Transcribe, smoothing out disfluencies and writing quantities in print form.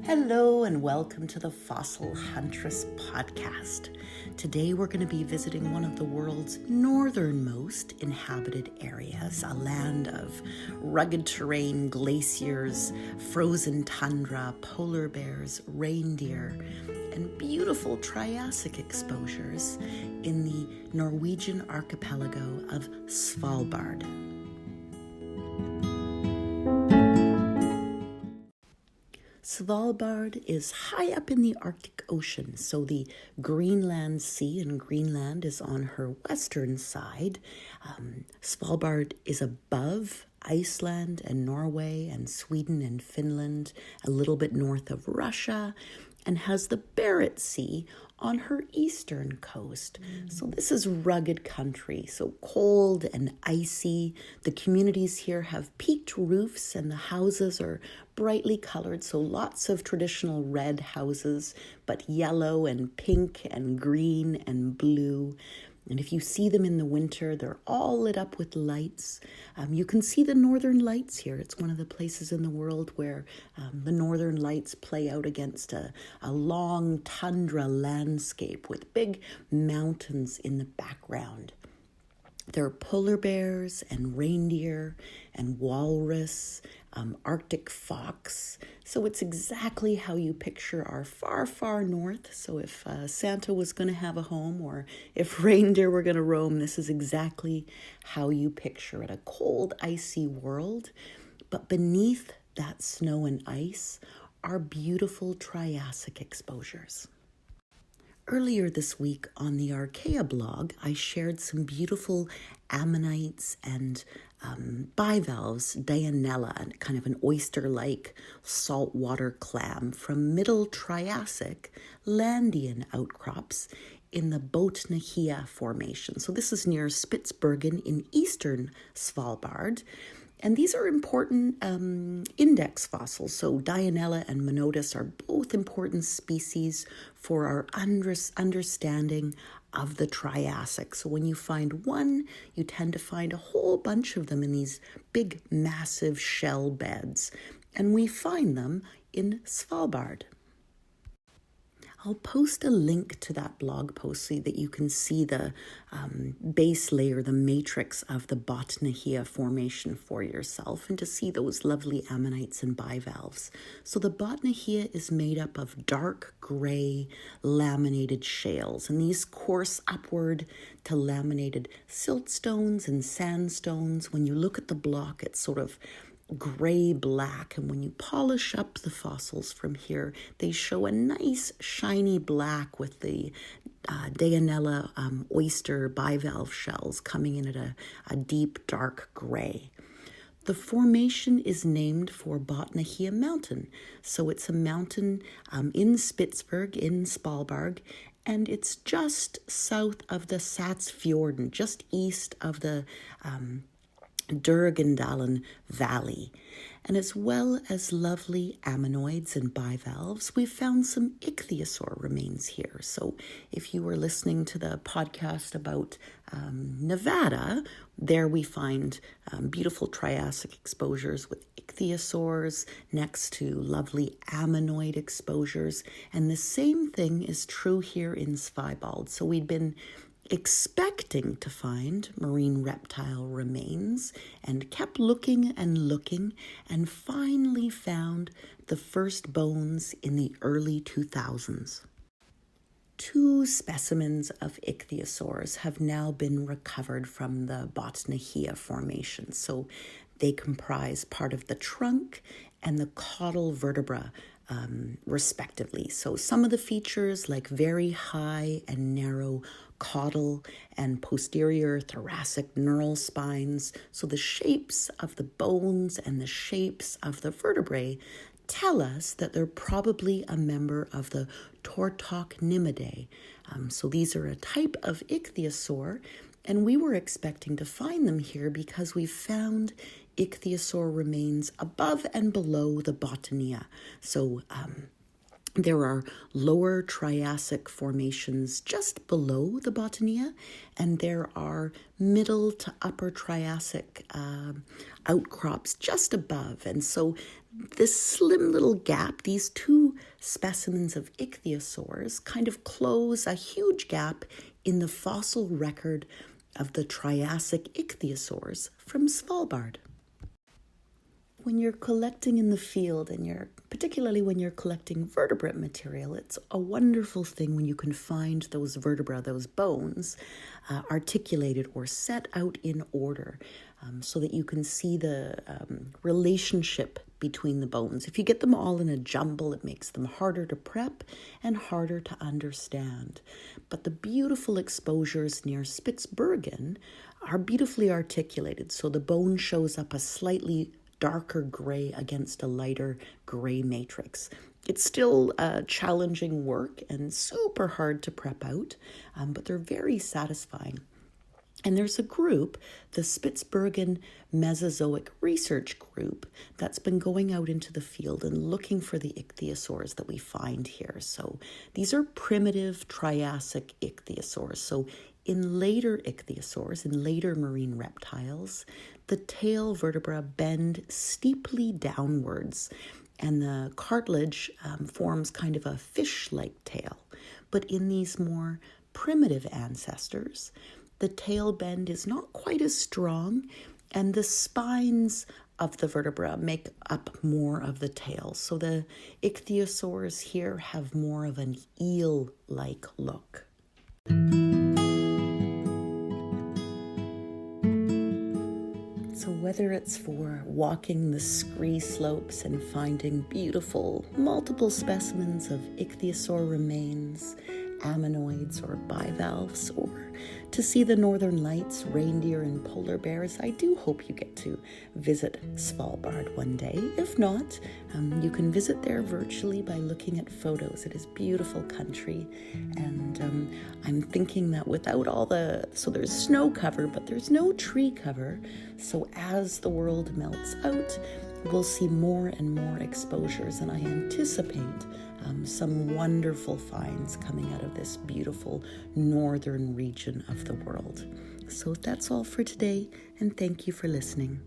Hello and welcome to the Fossil Huntress podcast. Today we're going to be visiting one of the world's northernmost inhabited areas, a land of rugged terrain, glaciers, frozen tundra, polar bears, reindeer, and beautiful Triassic exposures in the Norwegian archipelago of Svalbard. Svalbard is high up in the Arctic Ocean, so the Greenland Sea in Greenland is on her western side. Svalbard is above Iceland and Norway and Sweden and Finland, a little bit north of Russia, and has the Barents Sea on her eastern coast. So this is rugged country, so cold and icy. The communities here have peaked roofs and the houses are brightly colored, so lots of traditional red houses, but yellow and pink and green and blue. And if you see them in the winter, they're all lit up with lights. You can see the northern lights here. It's one of the places in the world where the northern lights play out against a long tundra landscape with big mountains in the background. There are polar bears and reindeer and walrus, Arctic fox. So it's exactly how you picture our far, far north. So if Santa was going to have a home or if reindeer were going to roam, this is exactly how you picture it. A cold, icy world. But beneath that snow and ice are beautiful Triassic exposures. Earlier this week on the ARCHEA blog, I shared some beautiful ammonites and bivalves, Dianella, kind of an oyster-like saltwater clam from Middle Triassic Landian outcrops in the Botnahia Formation. So this is near Spitsbergen in eastern Svalbard. And these are important index fossils. So Dianella and Monotis are both important species for our understanding of the Triassic. So when you find one, you tend to find a whole bunch of them in these big, massive shell beds. And we find them in Svalbard. I'll post a link to that blog post so that you can see the base layer, the matrix of the Botnahia Formation for yourself and to see those lovely ammonites and bivalves. So the Botnahia is made up of dark gray laminated shales, and these course upward to laminated siltstones and sandstones. When you look at the block, it's sort of gray-black, and when you polish up the fossils from here, they show a nice shiny black with the Dianella oyster bivalve shells coming in at a deep dark gray. The formation is named for Botnahia Mountain, so it's a mountain in Spitsberg, in Svalbard, and it's just south of the Satsfjorden, just east of the Durgendalen Valley. And as well as lovely ammonoids and bivalves, we've found some ichthyosaur remains here. So if you were listening to the podcast about Nevada, there we find beautiful Triassic exposures with ichthyosaurs next to lovely ammonoid exposures. And the same thing is true here in Svalbard. So we'd been expecting to find marine reptile remains and kept looking and finally found the first bones in the early 2000s. 2 specimens of ichthyosaurs have now been recovered from the Botnahia Formation. So they comprise part of the trunk and the caudal vertebra, respectively. So some of the features like very high and narrow caudal and posterior thoracic neural spines. So the shapes of the bones and the shapes of the vertebrae tell us that they're probably a member of the Tauroctonidae. So these are a type of ichthyosaur, and we were expecting to find them here because we found ichthyosaur remains above and below the Botnahia. So There are lower Triassic formations just below the Botania, and there are middle to upper Triassic outcrops just above. And so this slim little gap, these two specimens of Ichthyosaurs, kind of close a huge gap in the fossil record of the Triassic Ichthyosaurs from Svalbard. When you're collecting in the field, and particularly when you're collecting vertebrate material, it's a wonderful thing when you can find those vertebrae, those bones, articulated or set out in order, so that you can see the relationship between the bones. If you get them all in a jumble, it makes them harder to prep and harder to understand. But the beautiful exposures near Spitsbergen are beautifully articulated, so the bone shows up a slightly darker gray against a lighter gray matrix. It's still challenging work and super hard to prep out, but they're very satisfying. And there's a group, the Spitsbergen Mesozoic Research Group, that's been going out into the field and looking for the ichthyosaurs that we find here. So these are primitive Triassic ichthyosaurs. So in later ichthyosaurs, in later marine reptiles, the tail vertebra bend steeply downwards, and the cartilage forms kind of a fish-like tail. But in these more primitive ancestors, the tail bend is not quite as strong, and the spines of the vertebra make up more of the tail. So the ichthyosaurs here have more of an eel-like look. So whether it's for walking the scree slopes and finding beautiful, multiple specimens of ichthyosaur remains, ammonoids or bivalves, or to see the northern lights, reindeer and polar bears, I do hope you get to visit Svalbard one day. If not, you can visit there virtually by looking at photos. It is beautiful country, and I'm thinking that without so there's snow cover, but there's no tree cover. So as the world melts out, we'll see more and more exposures, and I anticipate some wonderful finds coming out of this beautiful northern region of the world. So that's all for today, and thank you for listening.